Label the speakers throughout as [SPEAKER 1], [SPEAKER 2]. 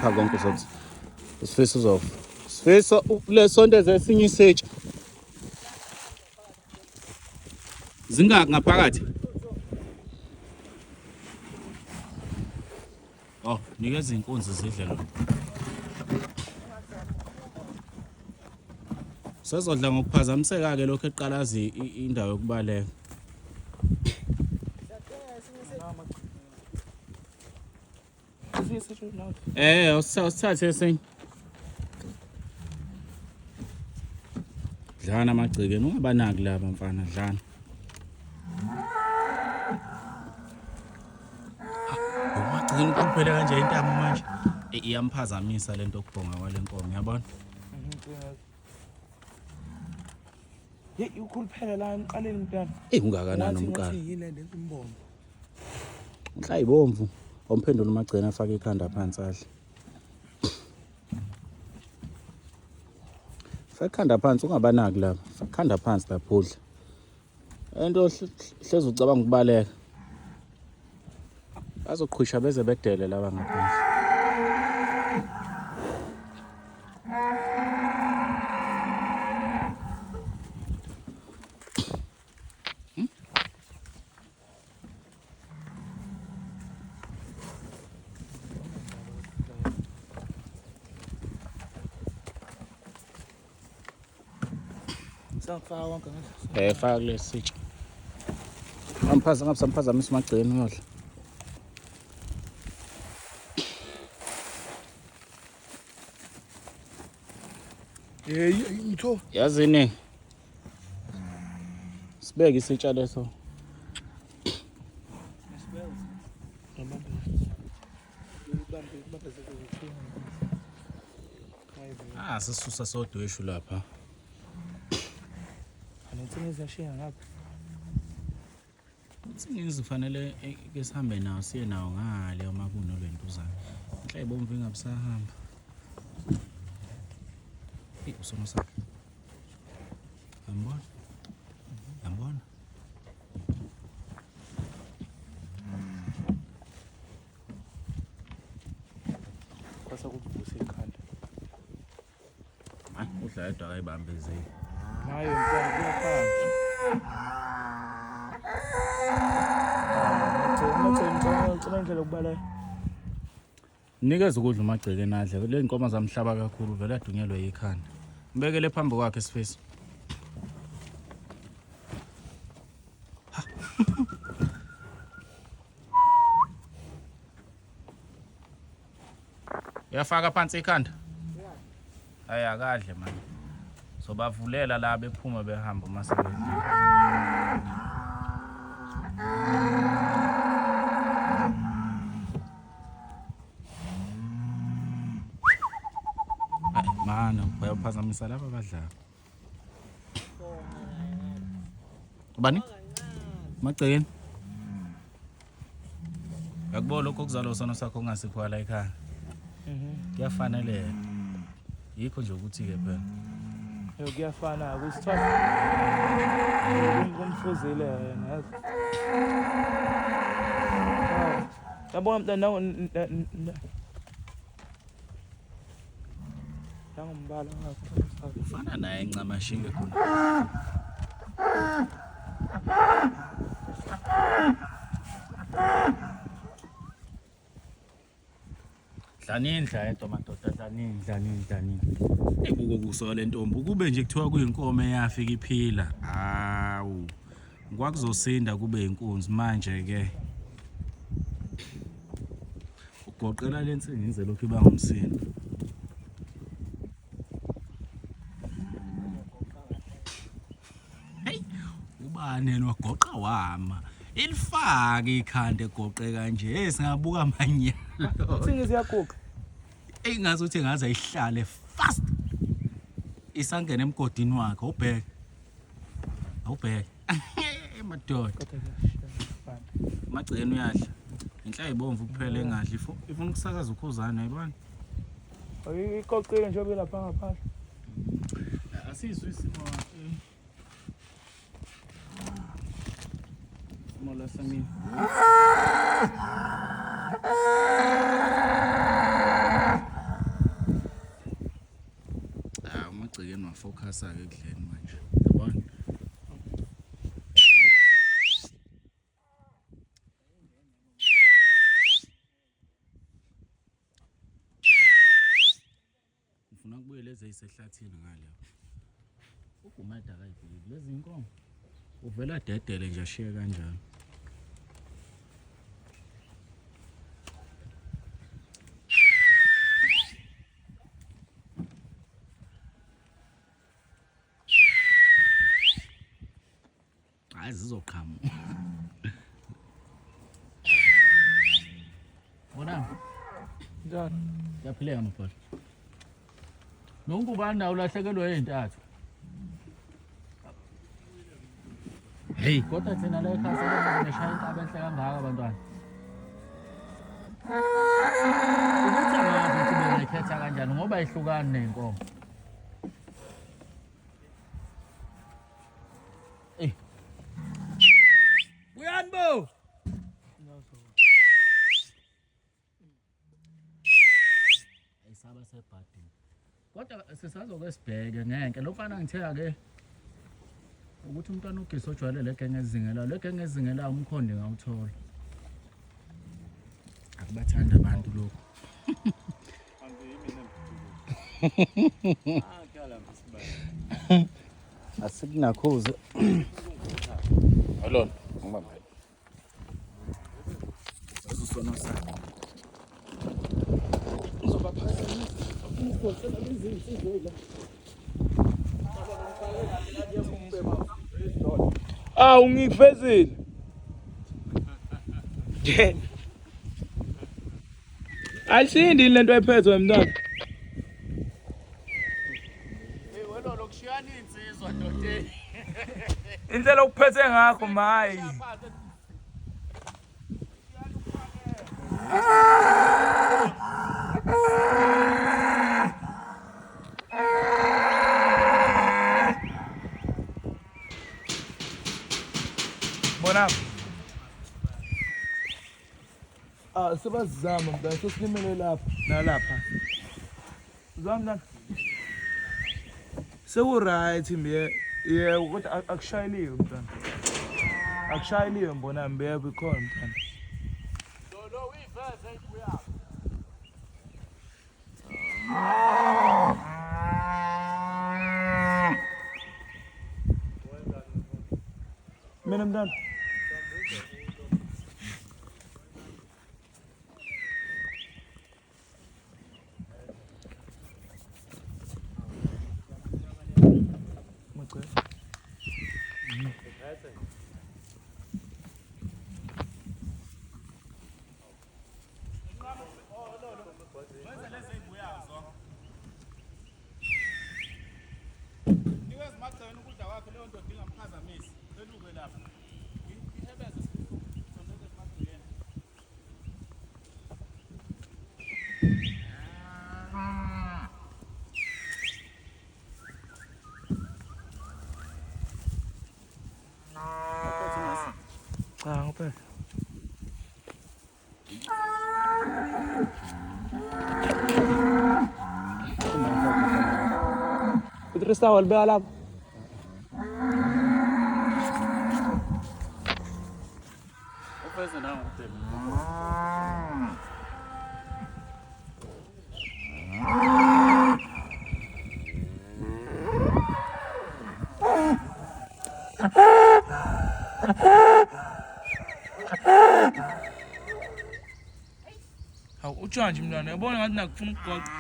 [SPEAKER 1] Cha konke sokuthi Sifiso uzofa. Sifiso lesonto zesinye isetshe. Zingaki ngaphakathi? Oh, nikeza inkunzi zidle lo. Sezodla ngokuphazamiseka ke lokho eqalazi indawo yokubaleka. Usithathe esenye. Dlana amagcikeni ungabanaki laba mfana dlana. Umagcikeni ukuphela kanje intamo manje. Iyamphazamisa lento okubhonga kwalenkomo yabona?
[SPEAKER 2] Ukhuluphela la emqaleni mntana.
[SPEAKER 1] Ungakanani umqala?
[SPEAKER 2] Yile lento imbombo.
[SPEAKER 1] Inhla ibomvu. Omphendula umagcikeni afake ikhanda phansi adle. Fakhanda phansi ungabanaki lapha. Fakhanda phansi lapho udla. Into hleze ucabanga ukubaleka. Bazoqhwisha beze bedele laba ngaphandle.
[SPEAKER 2] Sangifaka wonke nje.
[SPEAKER 1] Faka lesitsha. Samphazamisa amagcikeni uyodla.
[SPEAKER 2] Ngitho.
[SPEAKER 1] Yazini. Sibeke isitsha leso. Sisusa sodweshu lapha.
[SPEAKER 2] Anitsini ziyashiya ngapha.
[SPEAKER 1] Utsingisi kufanele ke sihambe nawo siye nawo ngale uma kunolwentuzana. Inhla ibomvu ingabusahamba. Usona sakhe. Yambona? Yambona?
[SPEAKER 2] Kwasa kubusa ikhanda.
[SPEAKER 1] Hayi udla yedwa akayibambezeli.
[SPEAKER 2] Nayo mntwana kuyaphanga. Ngicela indlela ukubaleka.
[SPEAKER 1] Nikeza ukudla umagcikeni adle. Le inkomo zamhlaba kakhulu vele adunyelwe yikhanda. Mbekele phambi kwakhe Sifiso. Yafaka phansi ikhanda? Hayi akadle man. So bavulela la bephuma behamba masebedlile. Mana bayaphazamisa laba abadlala. Ubani? Magcikeni. Yakubona lokho kuzalo sona sakho ungasikho la ekhaya. Kuyafanele. Yikho nje ukuthi ke phela.
[SPEAKER 2] Kuyafana kusithatha. Kumfuzile yena. Yabona mntana nangombala ngapha.
[SPEAKER 1] Ufana naye encamashinge khona. Dlanindla yedwa madoda dlanini. Ebuko kusola lentombi kube nje kuthiwa kuyinkomo eyafika iphila. Hawu. Ngwakuzosinda kube inkunzi manje ke. Ugoqela lensingize lokho iba ngumsindo. Hey, ubani nogoqa wama. Ilifake ikhanda egoqe kanje singabuka amanyalo.
[SPEAKER 2] Singisi yaguqa.
[SPEAKER 1] Engazuthi ngaze ayihlale fast. Isangena emgodini wakhe ubheke. Awubheke. Madoda. Magcikeni uyadla. Inhla ibomvu kuphela engadli ifuna ukusakaza ukhuzana yibona.
[SPEAKER 2] Ayiqoqile nje lapha ngaphandle.
[SPEAKER 1] Asizwe isimo mola samini. ngafocus-ke ekudleni manje. Yabona? Ngifuna kubuye lezi ezisehlathini ngale. Ugumede akayibheki lezi inkomo. Uvela dedele nje ashiye kanjalo. Hayi zizoqhamuka. Bona
[SPEAKER 2] Njani?
[SPEAKER 1] yaphileka mfana. Nongubani nawo ulahlekelwe ezintathu. Hey, kodwa thina la ekhaya sineshaya intaba enhle kangaka abantwana. Ukuthi angazi ukuthi bengayikhetha kanjani ngoba ihlukane nenkomo. Eh. Buyani bo. Ayisaba sebhadini. Kodwa sisazoke sibheke ngenke lo mfana ngitheka ke ukuthi umntwana uGesi ojwayele legenge ezingela legenge ezingela umkhonde ngawuthola. Akubathanda abantu lokho. Asikunakhuze. Alona, ngibamba. Azusona sakho. Uzobaphazamisa. Ukhosela izinto la.
[SPEAKER 2] Ungifezile. Ayisindi lento ephethwe mntwana.
[SPEAKER 1] Hey wena lokushiyana insizwa ndote.
[SPEAKER 2] Indlela ukuphethe ngakho mayi. Bona. Sebazama mntwana sesilimele lapha nalapha. Uzama mntwana. Seku-right mbe yebo kodwa akushayeliwe mntwana. Akushayeliwe mbona mbe yebo ikhona mntwana.
[SPEAKER 1] Lo uyiveze ikuyapha.
[SPEAKER 2] Mina mntwana. Ngophe. Utresta wal bealab.
[SPEAKER 1] Ufeze nawo udebe.
[SPEAKER 2] Hawu utshanje mntwana yabona ngathi nakufuna ukugoqa.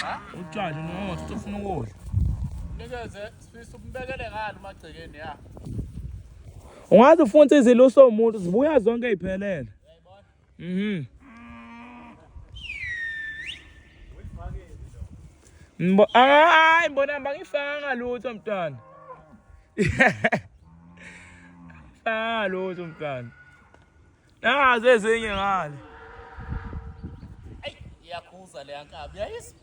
[SPEAKER 1] Ha?
[SPEAKER 2] Utshanje noma usufuna ukudla.
[SPEAKER 1] Nikeze sifisa umbekele ngalo magcekeni ya.
[SPEAKER 2] Ungazi ufuna izilo somuntu zibuya zonke eziphelele.
[SPEAKER 1] Uyayibona?
[SPEAKER 2] Hayi mbona bangifaka ngalutho mntwana. Faka lutho mntwana. Nangaze ezinye ngale.
[SPEAKER 1] Hey, iyakhuza le yankabi yayisi.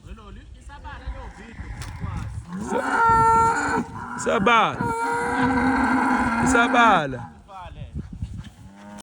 [SPEAKER 1] Weloli isabala lo video kwazi.
[SPEAKER 2] Sabala. Sabala.